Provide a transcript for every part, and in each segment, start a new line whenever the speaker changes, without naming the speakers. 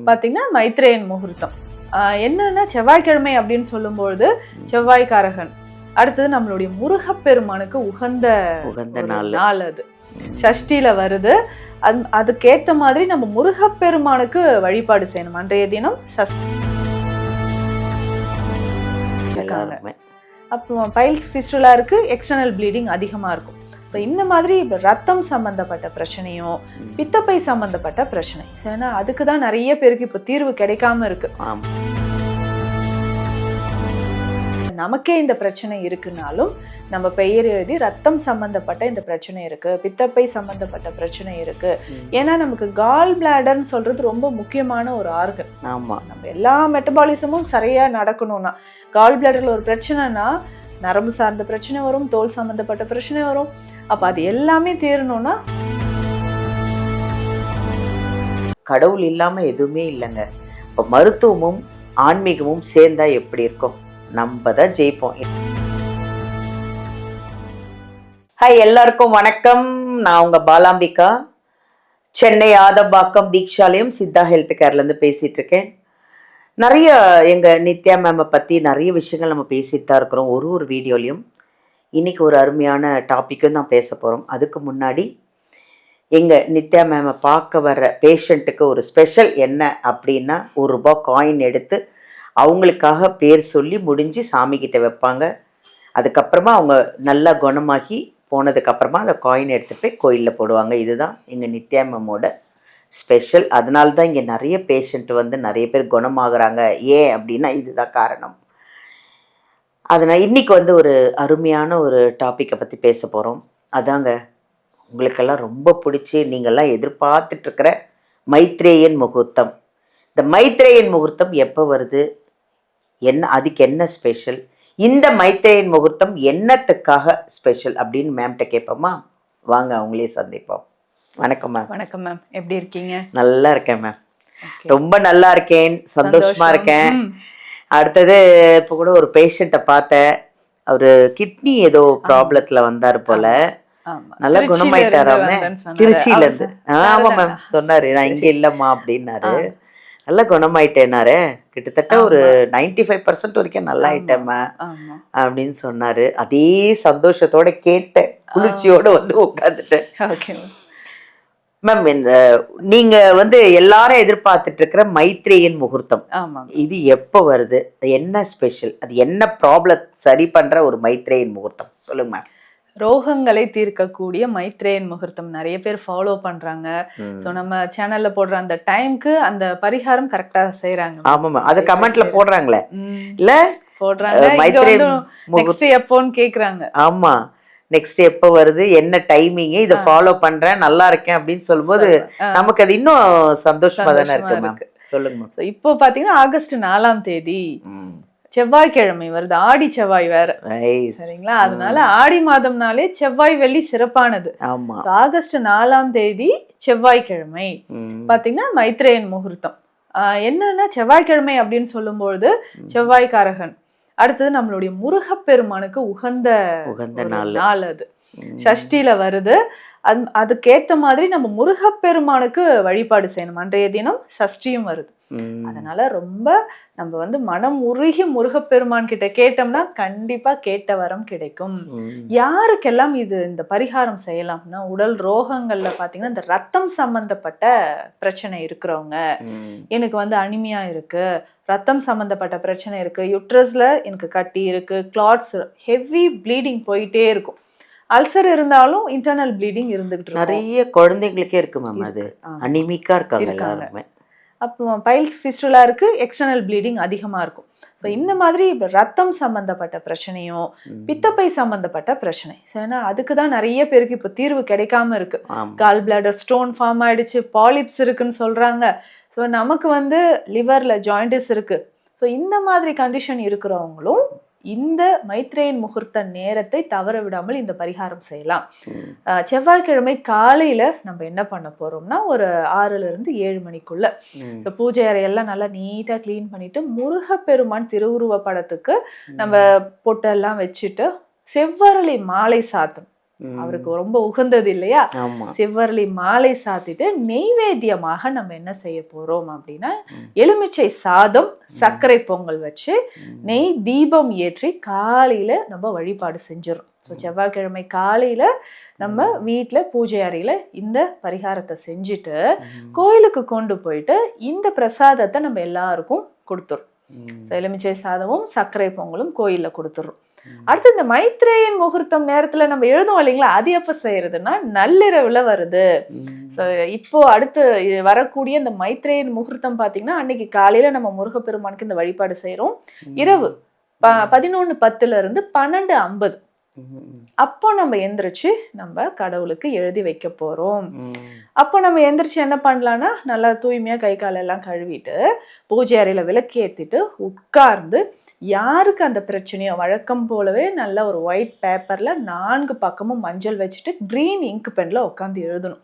பாத்தீங்கன்னா மைத்ரேயன் முகூர்த்தம். என்னன்னா செவ்வாய்க்கிழமை அப்படின்னு சொல்லும்பொழுது செவ்வாய்காரகன். அடுத்தது நம்மளுடைய முருகப்பெருமானுக்கு உகந்த நாள் அது. சஷ்டியில வருது. அதுக்கேற்ற மாதிரி நம்ம முருகப்பெருமானுக்கு வழிபாடு செய்யணும். அன்றைய தினம் அப்புறம் பைல்ஸ் ஃபிஸ்டுலா இருக்கு, எக்ஸ்டர்னல் ப்ளீடிங் அதிகமா இருக்கும். ஸோ இந்த மாதிரி ரத்தம் சம்பந்தப்பட்ட பிரச்சனையும் பித்தப்பை சம்பந்தப்பட்ட பிரச்சனை, ஏன்னா அதுக்கு தான் நிறைய பேருக்கு இப்போ தீர்வு கிடைக்காம இருக்கு. நமக்கே இந்த பிரச்சனை இருக்குனாலும் நம்ம பெயர் எழுதி ரத்தம் சம்பந்தப்பட்ட இந்த பிரச்சனை இருக்கு, பித்தப்பை சம்பந்தப்பட்ட பிரச்சனை இருக்கு. ஏன்னா நமக்கு கால் பிளாடர்னு சொல்றது ரொம்ப முக்கியமான ஒரு ஆர்கன். ஆமா, நம்ம எல்லா மெட்டபாலிசமும் சரியா நடக்கணும்னா, கால் பிளாடர்ல ஒரு பிரச்சனைனா நரம்பு சார்ந்த பிரச்சனை வரும், தோல் சம்பந்தப்பட்ட பிரச்சனை வரும். அப்ப அது எல்லாமே தீரணும்னா
கடவுள் இல்லாம எதுவுமே இல்லைங்க. இப்போ மருத்துவமும் ஆன்மீகமும் சேர்ந்தா எப்படி இருக்கும்? நம்ம தான் ஜெயிப்போம். ஹாய், எல்லாருக்கும் வணக்கம். நான் உங்க பாலாம்பிகா, சென்னை ஆதம்பாக்கம் தீக்ஷாலயம் சித்தா ஹெல்த் கேர்லேருந்து பேசிட்டு இருக்கேன். நிறைய எங்கள் நித்யா மேமை பற்றி நிறைய விஷயங்கள் நம்ம பேசிட்டு தான் இருக்கிறோம் ஒரு வீடியோலையும். இன்றைக்கி ஒரு அருமையான டாப்பிக்கும் தான் பேச போகிறோம். அதுக்கு முன்னாடி எங்கள் நித்யா மேமை பார்க்க வர்ற பேஷண்ட்டுக்கு ஒரு ஸ்பெஷல் என்ன அப்படின்னா, ₹1 காயின் எடுத்து அவங்களுக்காக பேர் சொல்லி முடிஞ்சு சாமிக்கிட்ட வைப்பாங்க. அதுக்கப்புறமா அவங்க நல்லா குணமாகி போனதுக்கப்புறமா அந்த காயின் எடுத்துகிட்டு போய் கோயிலில் போடுவாங்க. இதுதான் எங்கள் நித்யா மேமோட ஸ்பெஷல். அதனால தான் இங்கே நிறைய பேஷண்ட் வந்து நிறைய பேர் குணமாகறாங்க. ஏன் அப்படின்னா இதுதான் காரணம். அதனால் இன்றைக்கி வந்து ஒரு அருமையான ஒரு டாப்பிக்கை பற்றி பேச போகிறோம். அதாங்க உங்களுக்கெல்லாம் ரொம்ப பிடிச்சி நீங்கள்லாம் எதிர்பார்த்துட்ருக்கிற மைத்ரேயன் முகூர்த்தம். இந்த மைத்ரேயன் முகூர்த்தம் எப்போ வருது, அதுக்கு என்ன ஸ்பெஷல், இந்த மைத்ரேயன் முகூர்த்தம் என்னத்துக்காக ஸ்பெஷல் அப்படின்னு மேம்கிட்ட கேட்போமா? வாங்க அவங்களே சந்திப்போம். வணக்கம் மேம்.
வணக்கம் மேம், எப்படி இருக்கீங்க?
நல்லா இருக்கேன் மேம், ரொம்ப நல்லா இருக்கேன், சந்தோஷமா இருக்கேன். அடுத்தது இப்போ கூட ஒரு பேஷண்ட்டை பார்த்தேன், அவரு கிட்னி ஏதோ ப்ராப்ளத்தில் வந்தார் போல, நல்லா குணமாயிட்டாராமே திருச்சியில இருந்து. ஆமா மேம் சொன்னாரு, நான் இங்க இல்லம்மா அப்படின்னாரு. நல்லா குணமாயிட்டேனாரு, கிட்டத்தட்ட ஒரு 95% வரைக்கும் நல்லா ஆயிட்டேம்மா அப்படின்னு சொன்னாரு. அதே சந்தோஷத்தோட கேட்டேன், குளிர்ச்சியோட வந்து உட்காந்துட்டேன். மேம், இந்த நீங்க வந்து எல்லாரும் எதிர்பார்த்துட்டு இருக்கிற மைத்ரேயன் முகூர்த்தம், இது எப்போ வருது, என்ன ஸ்பெஷல், அது என்ன ப்ராப்ளம் சரி பண்ற ஒரு மைத்ரேயன் முகூர்த்தம் சொல்லுங்க மேம்.
ரோகங்களை தீர்க்கக்கூடிய மைத்ரேயன் முகூர்த்தம் நிறைய பேர் ஃபாலோ பண்றாங்க. ஸோ நம்ம சேனல்ல போடுற அந்த டைம்க்கு அந்த பரிகாரம் கரெக்டா செய்யறாங்க.
ஆமாம், அது கமெண்ட்ல போடுறாங்களே, இல்ல
போடுறாங்க, நெக்ஸ்ட் எப்போன்னு கேக்குறாங்க.
ஆமா, நெக்ஸ்ட் எப்போ வருது, என்ன டைமிங், இதை ஃபாலோ பண்றேன், நல்லா இருக்கேன் அப்படின்னு சொல்லும்போது நமக்கு அது இன்னும் சந்தோஷமா தானே இருக்கு மேம். சொல்லுங்க மேம்.
இப்போ பாத்தீங்கன்னா ஆகஸ்ட் 4ஆம் தேதி செவ்வாய்க்கிழமை வருது, ஆடி செவ்வாய் வேற, சரிங்களா? அதனால ஆடி மாதம்னாலே செவ்வாய் வெள்ளி சிறப்பானது. ஆகஸ்ட் 4ஆம் தேதி செவ்வாய்க்கிழமை பாத்தீங்கன்னா மைத்ரேயன் முகூர்த்தம். என்னன்னா செவ்வாய்க்கிழமை அப்படின்னு சொல்லும்பொழுது செவ்வாய்காரகன். அடுத்தது நம்மளுடைய முருகப்பெருமானுக்கு உகந்த நாள் அது. சஷ்டியில வருது. அதுக்கேற்ற மாதிரி நம்ம முருகப்பெருமானுக்கு வழிபாடு செய்யணும். அன்றைய தினம் சஷ்டியும் வருது. அதனால ரொம்ப நம்ம வந்து மனம் உருகி முருகப்பெருமான் கிட்ட கேட்டோம்னா கண்டிப்பா கேட்ட வரம் கிடைக்கும். யாருக்கெல்லாம் இந்த பரிகாரம் செய்யலாம்னா, உடல் ரோகங்கள்ல பாத்தீங்கன்னா இந்த ரத்தம் சம்பந்தப்பட்ட பிரச்சனை இருக்கிறவங்க, எனக்கு வந்து அனிமியா இருக்கு, ரத்தம் சம்பந்தப்பட்ட பிரச்சனை இருக்கு, யுட்ரஸ்ல எனக்கு கட்டி இருக்கு, கிளாட்ஸ், ஹெவி ப்ளீடிங் போயிட்டே இருக்கும், அல்சர் இருந்தாலும் இன்டர்னல் ப்ளீடிங் இருந்துகிட்டு இருக்கு.
நிறைய குழந்தைங்களுக்கே இருக்கு மேம், அது அனிமிக்கா இருக்காங்க.
அப்புறம் பைல்ஸ் ஃபிஸ்டுலா இருக்கு, எக்ஸ்டர்னல் ப்ளீடிங் அதிகமா இருக்கும். ஸோ இந்த மாதிரி ரத்தம் சம்பந்தப்பட்ட பிரச்சனையும் பித்தப்பை சம்பந்தப்பட்ட பிரச்சனை, ஏன்னா அதுக்கு தான் நிறைய பேருக்கு இப்போ தீர்வு கிடைக்காம இருக்கு. கால் பிளாடர் ஸ்டோன் ஃபார்ம் ஆயிடுச்சு, பாலிப்ஸ் இருக்குன்னு சொல்றாங்க. ஸோ நமக்கு வந்து லிவர்ல ஜாயிண்டிஸ் இருக்கு. ஸோ இந்த மாதிரி கண்டிஷன் இருக்கிறவங்களும் இந்த மைத்ரேயன் முகூர்த்த நேரத்தை தவற விடாமல் இந்த பரிகாரம் செய்யலாம். செவ்வாய்க்கிழமை காலையில நம்ம என்ன பண்ண போறோம்னா, ஒரு 6-7 மணிக்குள்ள பூஜை அறையெல்லாம் நல்லா நீட்டா கிளீன் பண்ணிட்டு, முருகப்பெருமான் திருவுருவ படத்துக்கு நம்ம பொட்டெல்லாம் வச்சுட்டு செவ்வரளி மாலை சாத்தணும். அவருக்கு ரொம்ப உகந்தது இல்லையா. செவ்வரளி மாலை சாத்திட்டு நெய்வேத்தியமாக நம்ம என்ன செய்ய போறோம் அப்படின்னா, எலுமிச்சை சாதம் சர்க்கரை பொங்கல் வச்சு நெய் தீபம் ஏற்றி காலையில நம்ம வழிபாடு செஞ்சிடறோம். ஸோ செவ்வாய்க்கிழமை காலையில நம்ம வீட்டுல பூஜை அறையில இந்த பரிகாரத்தை செஞ்சுட்டு கோயிலுக்கு கொண்டு போயிட்டு இந்த பிரசாதத்தை நம்ம எல்லாருக்கும் கொடுத்துறோம். எலுமிச்சை சாதமும் சர்க்கரை பொங்கலும் கோயில்ல கொடுத்துடுறோம். அடுத்து இந்த மைத்ரேயன் முகூர்த்தம் நேரத்துல நம்ம எழுதுவோம் இல்லைங்களா, அது எப்ப செய்யறதுன்னா நள்ளிரவுல வருது. இப்போ அடுத்து வரக்கூடிய இந்த மைத்ரேயன் முகூர்த்தம் பாத்தீங்கன்னா அன்னைக்கு காலையில நம்ம முருகப்பெருமானுக்கு இந்த வழிபாடு செய்யறோம். இரவு 11:10 12:50 அப்போ நம்ம எந்திரிச்சு நம்ம கடவுளுக்கு எழுதி வைக்க போறோம். அப்போ நம்ம எந்திரிச்சு என்ன பண்ணலாம்னா, நல்லா தூய்மையா கை காலெல்லாம் கழுவிட்டு பூஜை அறையில விளக்கு ஏத்திட்டு உட்கார்ந்து யாருக்கு அந்த பிரச்சனையோ வழக்கம் போலவே நல்ல ஒரு ஒயிட் பேப்பர்ல 4 பக்கமும் மஞ்சள் வச்சுட்டு கிரீன் இங்க் பென்ல உட்காந்து எழுதணும்.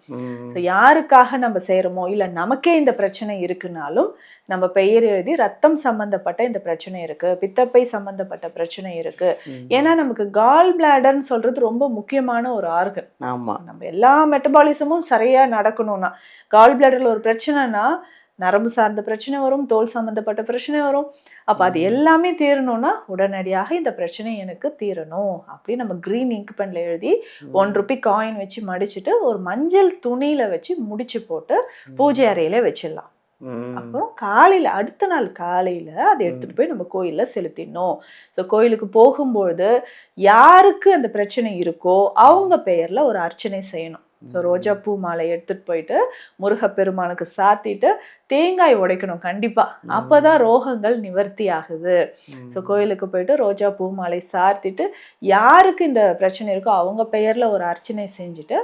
யாருக்காக நம்ம செய்யறோமோ இல்ல நமக்கே இந்த பிரச்சனை இருக்குனாலும் நம்ம பெயர் எழுதி ரத்தம் சம்பந்தப்பட்ட இந்த பிரச்சனை இருக்கு, பித்தப்பை சம்பந்தப்பட்ட பிரச்சனை இருக்கு. ஏன்னா நமக்கு கால் பிளாடர்ன்னு சொல்றது ரொம்ப முக்கியமான ஒரு ஆர்கன். ஆமா, நம்ம எல்லா மெட்டபாலிசமும் சரியா நடக்கணும்னா, கால் பிளாடர்ல ஒரு பிரச்சனைனா நரம்பு சார்ந்த பிரச்சனை வரும், தோல் சம்பந்தப்பட்ட பிரச்சனை வரும். அப்ப அது எல்லாமே தீரணும்னா உடனடியாக இந்த பிரச்சனை எனக்கு தீரணும் அப்படி நம்ம கிரீன் இங்க் பென்ல எழுதி 1 ரூபி காயின் வச்சு மடிச்சுட்டு ஒரு மஞ்சள் துணியில வச்சு முடிச்சு போட்டு பூஜை அறையில வச்சிடலாம். அப்புறம் காலையில அடுத்த நாள் காலையில அதை எடுத்துட்டு போய் நம்ம கோயில்ல செலுத்திடணும். ஸோ கோயிலுக்கு போகும்பொழுது யாருக்கு அந்த பிரச்சனை இருக்கோ அவங்க பெயர்ல ஒரு அர்ச்சனை செய்யணும். ஸோ ரோஜா பூ மாலை எடுத்துட்டு போயிட்டு முருகப்பெருமானுக்கு சாத்திட்டு தேங்காய் உடைக்கணும் கண்டிப்பா, அப்பதான் ரோகங்கள் நிவர்த்தி ஆகுது. ஸோ கோயிலுக்கு போயிட்டு ரோஜா பூ மாலை சாத்திட்டு யாருக்கு இந்த பிரச்சனை இருக்கோ அவங்க பெயர்ல ஒரு அர்ச்சனை செஞ்சுட்டு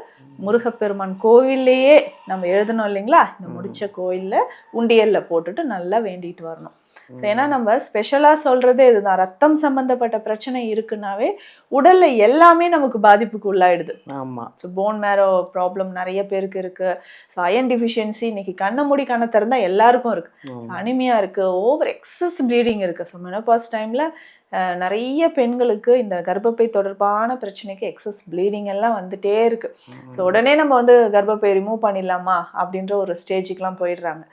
முருகப்பெருமான் கோவில்லையே நம்ம எழுதணும் இல்லைங்களா, இந்த முடிச்ச கோயில்ல உண்டியல்ல போட்டுட்டு நல்லா வேண்டிட்டு வரணும். ஏன்னா நம்ம ஸ்பெஷலா சொல்றதே இதுதான், ரத்தம் சம்பந்தப்பட்ட பிரச்சனை இருக்குன்னாவே உடல்ல எல்லாமே நமக்கு பாதிப்புக்கு உள்ளாயிடுது. ஆமா, ஸோ போன் மேரோ ப்ராப்ளம் நிறைய பேருக்கு இருக்கு. ஸோ அயன் டிஃபிஷியன்சி இன்னைக்கு கண்ணை மூடி கண்ணை திறந்தா எல்லாருக்கும் இருக்கு. அனிமியா இருக்கு, ஓவர் எக்ஸஸ் ப்ளீடிங் இருக்கு. ஸோ மெனோபாஸ் டைம்ல நிறைய பெண்களுக்கு இந்த கர்ப்பப்பை தொடர்பான பிரச்சனைக்கு எக்ஸஸ் ப்ளீடிங் எல்லாம் வந்துட்டே இருக்கு. ஸோ உடனே நம்ம வந்து கர்ப்பப்பை ரிமூவ் பண்ணிடலாமா அப்படின்ற ஒரு ஸ்டேஜுக்குலாம் போயிடுறாங்க.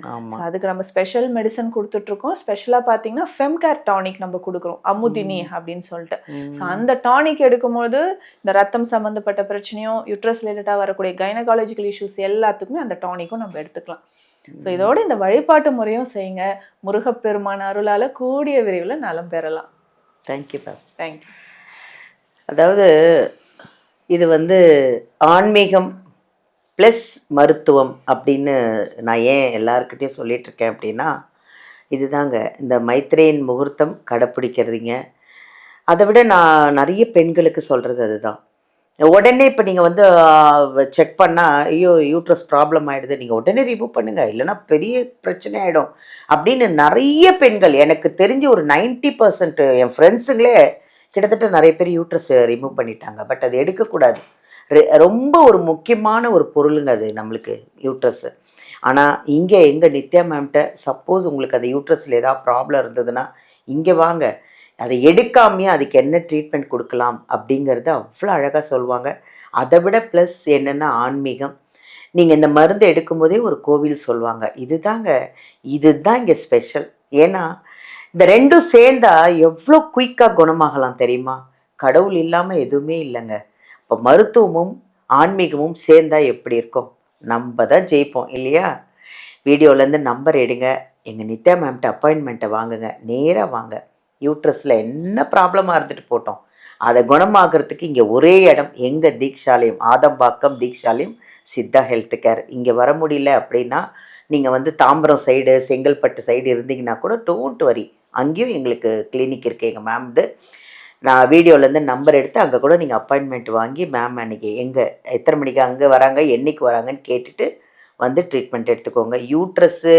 அதுக்கு நம்ம ஸ்பெஷல் மெடிசன் கொடுத்துட்டு இருக்கோம். ஸ்பெஷலா பாத்தீங்கன்னா ஃபெம்கேர் டானிக் நம்ம கொடுக்குறோம், அமுதினி அப்படின்னு சொல்லிட்டு. ஸோ அந்த டானிக் எடுக்கும்போது இந்த ரத்தம் சம்பந்தப்பட்ட பிரச்சனையும் யூட்ரஸ் ரிலேட்டடா வரக்கூடிய கைனகாலஜிக்கல் இஷ்யூஸ் எல்லாத்துக்குமே அந்த டானிக்கும் நம்ம எடுத்துக்கலாம். ஸோ இதோட இந்த வழிபாட்டு முறையும் செய்யுங்க, முருகப்பெருமான் அருளால கூடிய விரைவில் நலம் பெறலாம்.
Thank you ma'am.
தேங்க்யூ.
அதாவது இது வந்து ஆன்மீகம் ப்ளஸ் மருத்துவம் அப்படின்னு நான் ஏன் எல்லாருக்கிட்டையும் சொல்லிட்டு இருக்கேன் அப்படின்னா, இதுதாங்க இந்த மைத்ரேயன் முகூர்த்தம் கடைப்பிடிக்கிறதுங்க. அதை விட நான் நிறைய பெண்களுக்கு சொல்கிறது அதுதான். உடனே இப்போ நீங்கள் வந்து செக் பண்ணால் ஐயோ யூட்ரஸ் ப்ராப்ளம் ஆகிடுது, நீங்கள் உடனே ரிமூவ் பண்ணுங்கள் இல்லைன்னா பெரிய பிரச்சனை ஆகிடும் அப்படின்னு நிறைய பெண்கள், எனக்கு தெரிஞ்சு ஒரு 90% என் ஃப்ரெண்ட்ஸுங்களே கிட்டத்தட்ட நிறைய பேர் யூட்ரஸ் ரிமூவ் பண்ணிட்டாங்க. பட் அது எடுக்கக்கூடாது, ரொம்ப ஒரு முக்கியமான ஒரு பொருளுங்க அது நம்மளுக்கு யூட்ரஸ்ஸு. ஆனால் இங்கே எங்கள் நித்யா மேம்கிட்ட சப்போஸ் உங்களுக்கு அது யூட்ரஸில் ஏதாவது ப்ராப்ளம் இருந்ததுன்னா இங்கே வாங்க, அதை எடுக்காமையே அதுக்கு என்ன ட்ரீட்மெண்ட் கொடுக்கலாம் அப்படிங்கிறது அவ்வளோ அழகாக சொல்லுவாங்க. அதை விட ப்ளஸ் என்னென்னா ஆன்மீகம். நீங்கள் இந்த மருந்து எடுக்கும்போதே ஒரு கோவில் சொல்லுவாங்க. இதுதான் இங்கே ஸ்பெஷல். ஏன்னா இந்த ரெண்டும் சேர்ந்தா எவ்வளோ குயிக்காக குணமாகலாம் தெரியுமா? கடவுள் இல்லாமல் எதுவுமே இல்லைங்க. இப்போ மருத்துவமும் ஆன்மீகமும் சேர்ந்தா எப்படி இருக்கும்? நம்ம தான் ஜெயிப்போம் இல்லையா? வீடியோலேருந்து நம்பர் எடுங்க, எங்கள் நித்யா மேம்கிட்ட அப்பாயின்மெண்ட்டை வாங்குங்க, நேராக வாங்க. யூட்ரஸில் என்ன ப்ராப்ளமாக இருந்துட்டு போட்டோம், அதை குணமாகறதுக்கு இங்கே ஒரே இடம் எங்கள் தீக்ஷாலயம், ஆதம்பாக்கம் தீக்ஷாலயம் சித்தா ஹெல்த் கேர். இங்கே வர முடியல அப்படின்னா நீங்கள் வந்து தாம்பரம் சைடு செங்கல்பட்டு சைடு இருந்தீங்கன்னா கூட டோன்ட் வரி, அங்கேயும் எங்களுக்கு கிளினிக் இருக்குது எங்கள் மேம்து. நான் வீடியோலேருந்து நம்பர் எடுத்து அங்கே கூட நீங்கள் அப்பாயின்மெண்ட் வாங்கி மேம் அன்றைக்கி எத்தனை மணிக்கு அங்கே வராங்க, என்றைக்கு வராங்கன்னு கேட்டுட்டு வந்து ட்ரீட்மெண்ட் எடுத்துக்கோங்க. யூட்ரஸ்ஸு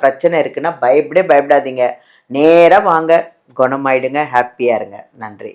பிரச்சனை இருக்குன்னா பயப்படாதீங்க, நேராக வாங்க, குணமாயிடுங்க, ஹாப்பியாக இருங்க. நன்றி.